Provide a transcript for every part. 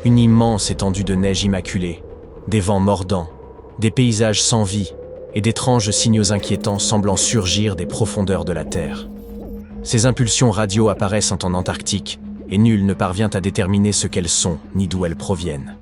Une immense étendue de neige immaculée, des vents mordants, des paysages sans vie et d'étranges signaux inquiétants semblant surgir des profondeurs de la Terre. Ces impulsions radio apparaissent en Antarctique et nul ne parvient à déterminer ce qu'elles sont ni d'où elles proviennent.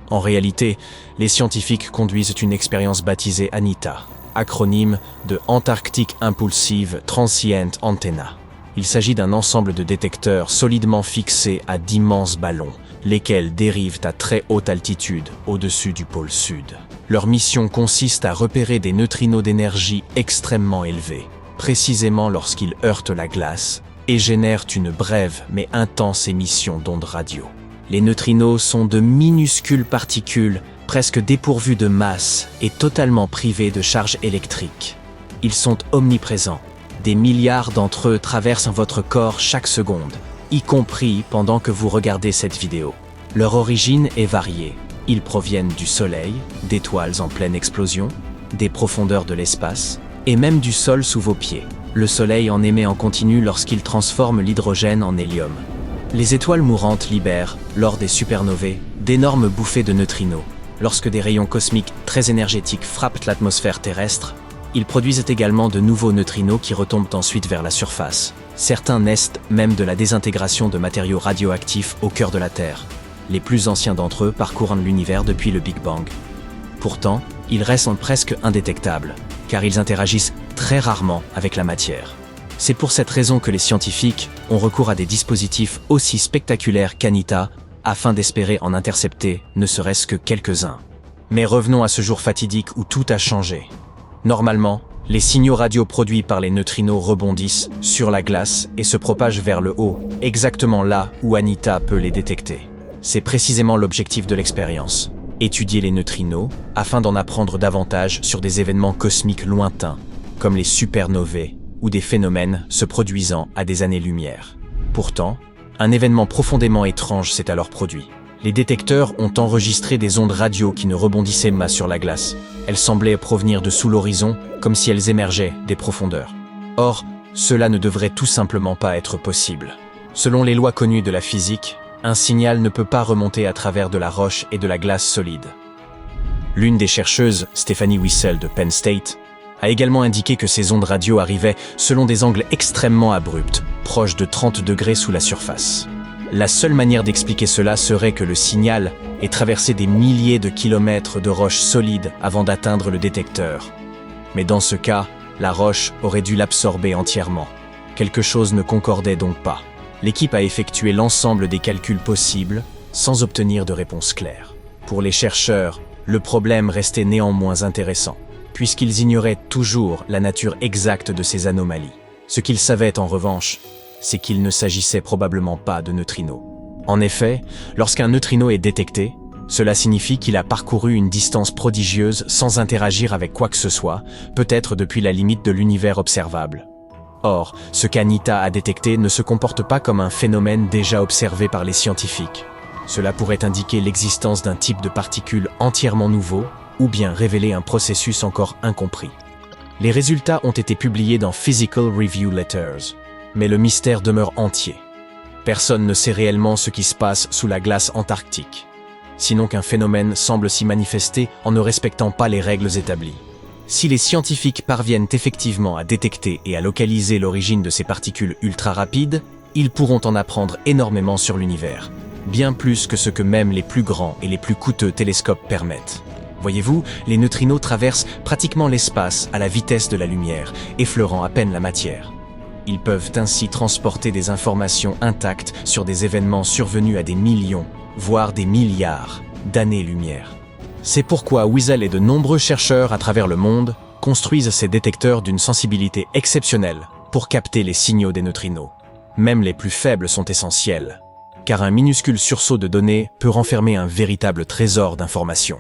En réalité, les scientifiques conduisent une expérience baptisée ANITA, acronyme de Antarctic Impulsive Transient Antenna. Il s'agit d'un ensemble de détecteurs solidement fixés à d'immenses ballons, lesquels dérivent à très haute altitude au-dessus du pôle sud. Leur mission consiste à repérer des neutrinos d'énergie extrêmement élevée, précisément lorsqu'ils heurtent la glace et génèrent une brève mais intense émission d'ondes radio. Les neutrinos sont de minuscules particules, presque dépourvues de masse et totalement privées de charge électrique. Ils sont omniprésents. Des milliards d'entre eux traversent votre corps chaque seconde, y compris pendant que vous regardez cette vidéo. Leur origine est variée. Ils proviennent du Soleil, d'étoiles en pleine explosion, des profondeurs de l'espace, et même du sol sous vos pieds. Le Soleil en émet en continu lorsqu'il transforme l'hydrogène en hélium. Les étoiles mourantes libèrent, lors des supernovae, d'énormes bouffées de neutrinos. Lorsque des rayons cosmiques très énergétiques frappent l'atmosphère terrestre, ils produisent également de nouveaux neutrinos qui retombent ensuite vers la surface. Certains naissent même de la désintégration de matériaux radioactifs au cœur de la Terre. Les plus anciens d'entre eux parcourent l'univers depuis le Big Bang. Pourtant, ils restent presque indétectables, car ils interagissent très rarement avec la matière. C'est pour cette raison que les scientifiques ont recours à des dispositifs aussi spectaculaires qu'ANITA, afin d'espérer en intercepter ne serait-ce que quelques-uns. Mais revenons à ce jour fatidique où tout a changé. Normalement, les signaux radio produits par les neutrinos rebondissent sur la glace et se propagent vers le haut, exactement là où ANITA peut les détecter. C'est précisément l'objectif de l'expérience. Étudier les neutrinos afin d'en apprendre davantage sur des événements cosmiques lointains, comme les supernovae ou des phénomènes se produisant à des années-lumière. Pourtant, un événement profondément étrange s'est alors produit. Les détecteurs ont enregistré des ondes radio qui ne rebondissaient pas sur la glace. Elles semblaient provenir de sous l'horizon, comme si elles émergeaient des profondeurs. Or, cela ne devrait tout simplement pas être possible. Selon les lois connues de la physique, un signal ne peut pas remonter à travers de la roche et de la glace solide. L'une des chercheuses, Stephanie Wissel de Penn State, a également indiqué que ces ondes radio arrivaient selon des angles extrêmement abrupts, proches de 30 degrés sous la surface. La seule manière d'expliquer cela serait que le signal ait traversé des milliers de kilomètres de roches solides avant d'atteindre le détecteur. Mais dans ce cas, la roche aurait dû l'absorber entièrement. Quelque chose ne concordait donc pas. L'équipe a effectué l'ensemble des calculs possibles sans obtenir de réponse claire. Pour les chercheurs, le problème restait néanmoins intéressant, puisqu'ils ignoraient toujours la nature exacte de ces anomalies. Ce qu'ils savaient en revanche, c'est qu'il ne s'agissait probablement pas de neutrinos. En effet, lorsqu'un neutrino est détecté, cela signifie qu'il a parcouru une distance prodigieuse sans interagir avec quoi que ce soit, peut-être depuis la limite de l'univers observable. Or, ce qu'ANITA a détecté ne se comporte pas comme un phénomène déjà observé par les scientifiques. Cela pourrait indiquer l'existence d'un type de particules entièrement nouveau, ou bien révéler un processus encore incompris. Les résultats ont été publiés dans Physical Review Letters, mais le mystère demeure entier. Personne ne sait réellement ce qui se passe sous la glace antarctique, sinon qu'un phénomène semble s'y manifester en ne respectant pas les règles établies. Si les scientifiques parviennent effectivement à détecter et à localiser l'origine de ces particules ultra rapides, ils pourront en apprendre énormément sur l'univers, bien plus que ce que même les plus grands et les plus coûteux télescopes permettent. Voyez-vous, les neutrinos traversent pratiquement l'espace à la vitesse de la lumière, effleurant à peine la matière. Ils peuvent ainsi transporter des informations intactes sur des événements survenus à des millions, voire des milliards d'années-lumière. C'est pourquoi Wissel et de nombreux chercheurs à travers le monde construisent ces détecteurs d'une sensibilité exceptionnelle pour capter les signaux des neutrinos. Même les plus faibles sont essentiels, car un minuscule sursaut de données peut renfermer un véritable trésor d'informations.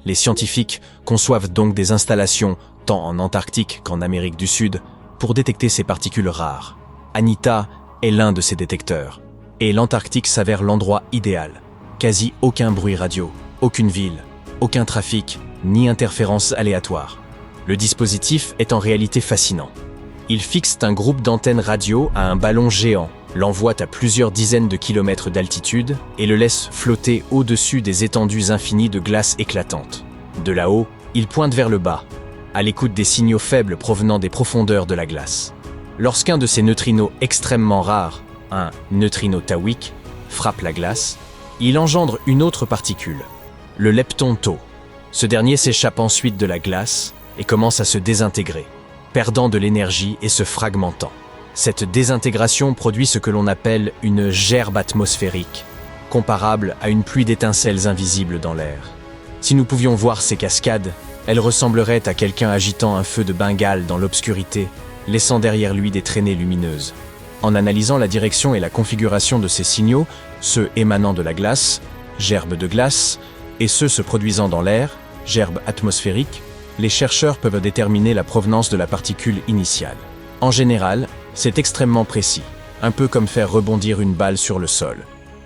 Les scientifiques conçoivent donc des installations, tant en Antarctique qu'en Amérique du Sud, pour détecter ces particules rares. ANITA est l'un de ces détecteurs, et l'Antarctique s'avère l'endroit idéal. Quasi aucun bruit radio, aucune ville, aucun trafic, ni interférences aléatoires. Le dispositif est en réalité fascinant. Il fixe un groupe d'antennes radio à un ballon géant, l'envoie à plusieurs dizaines de kilomètres d'altitude et le laisse flotter au-dessus des étendues infinies de glace éclatantes. De là-haut, il pointe vers le bas, à l'écoute des signaux faibles provenant des profondeurs de la glace. Lorsqu'un de ces neutrinos extrêmement rares, un neutrino taoïque, frappe la glace, il engendre une autre particule, le lepton tau. Ce dernier s'échappe ensuite de la glace et commence à se désintégrer, perdant de l'énergie et se fragmentant. Cette désintégration produit ce que l'on appelle une gerbe atmosphérique, comparable à une pluie d'étincelles invisibles dans l'air. Si nous pouvions voir ces cascades, elles ressembleraient à quelqu'un agitant un feu de Bengale dans l'obscurité, laissant derrière lui des traînées lumineuses. En analysant la direction et la configuration de ces signaux, ceux émanant de la glace, gerbe de glace, et ceux se produisant dans l'air, gerbe atmosphérique, les chercheurs peuvent déterminer la provenance de la particule initiale. En général, c'est extrêmement précis, un peu comme faire rebondir une balle sur le sol.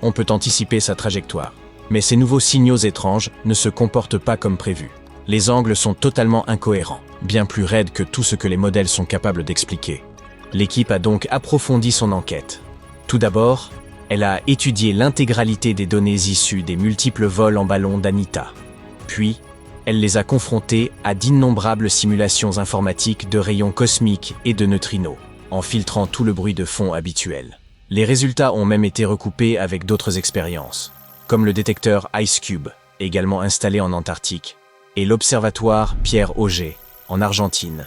On peut anticiper sa trajectoire. Mais ces nouveaux signaux étranges ne se comportent pas comme prévu. Les angles sont totalement incohérents, bien plus raides que tout ce que les modèles sont capables d'expliquer. L'équipe a donc approfondi son enquête. Tout d'abord, elle a étudié l'intégralité des données issues des multiples vols en ballon d'Anita. Puis, elle les a confrontées à d'innombrables simulations informatiques de rayons cosmiques et de neutrinos, en filtrant tout le bruit de fond habituel. Les résultats ont même été recoupés avec d'autres expériences, comme le détecteur IceCube, également installé en Antarctique, et l'observatoire Pierre Auger, en Argentine.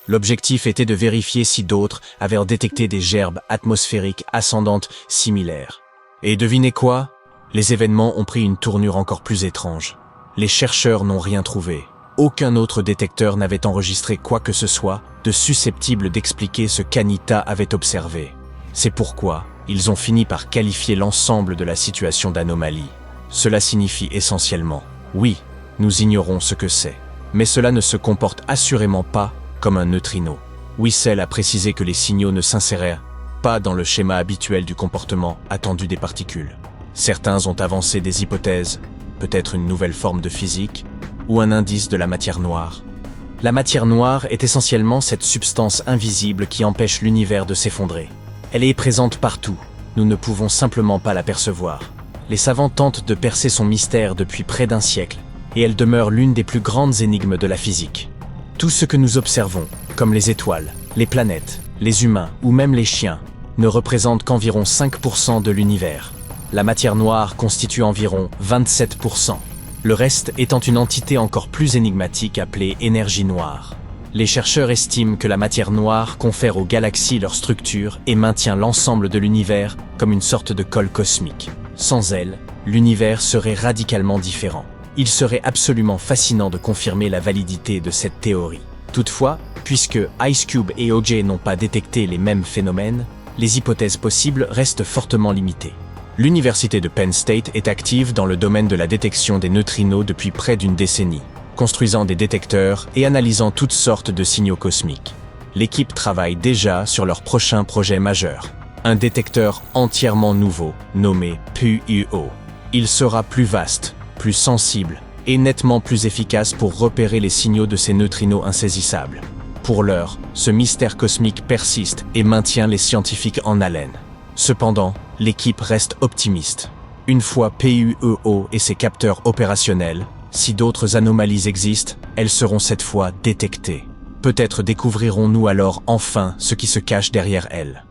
L'objectif était de vérifier si d'autres avaient détecté des gerbes atmosphériques ascendantes similaires. Et devinez quoi? Les événements ont pris une tournure encore plus étrange. Les chercheurs n'ont rien trouvé. Aucun autre détecteur n'avait enregistré quoi que ce soit de susceptible d'expliquer ce qu'Anita avait observé. C'est pourquoi ils ont fini par qualifier l'ensemble de la situation d'anomalie. Cela signifie essentiellement, oui, nous ignorons ce que c'est, mais cela ne se comporte assurément pas comme un neutrino. Wissel a précisé que les signaux ne s'inséraient pas dans le schéma habituel du comportement attendu des particules. Certains ont avancé des hypothèses, peut-être une nouvelle forme de physique, ou un indice de la matière noire. La matière noire est essentiellement cette substance invisible qui empêche l'univers de s'effondrer. Elle est présente partout, nous ne pouvons simplement pas l'apercevoir. Les savants tentent de percer son mystère depuis près d'un siècle, et elle demeure l'une des plus grandes énigmes de la physique. Tout ce que nous observons, comme les étoiles, les planètes, les humains ou même les chiens, ne représente qu'environ 5% de l'univers. La matière noire constitue environ 27%. Le reste étant une entité encore plus énigmatique appelée énergie noire. Les chercheurs estiment que la matière noire confère aux galaxies leur structure et maintient l'ensemble de l'univers comme une sorte de colle cosmique. Sans elle, l'univers serait radicalement différent. Il serait absolument fascinant de confirmer la validité de cette théorie. Toutefois, puisque IceCube et Auger n'ont pas détecté les mêmes phénomènes, les hypothèses possibles restent fortement limitées. L'université de Penn State est active dans le domaine de la détection des neutrinos depuis près d'une décennie, construisant des détecteurs et analysant toutes sortes de signaux cosmiques. L'équipe travaille déjà sur leur prochain projet majeur, un détecteur entièrement nouveau, nommé PUO. Il sera plus vaste, plus sensible et nettement plus efficace pour repérer les signaux de ces neutrinos insaisissables. Pour l'heure, ce mystère cosmique persiste et maintient les scientifiques en haleine. Cependant, l'équipe reste optimiste. Une fois PUO et ses capteurs opérationnels, si d'autres anomalies existent, elles seront cette fois détectées. Peut-être découvrirons-nous alors enfin ce qui se cache derrière elles.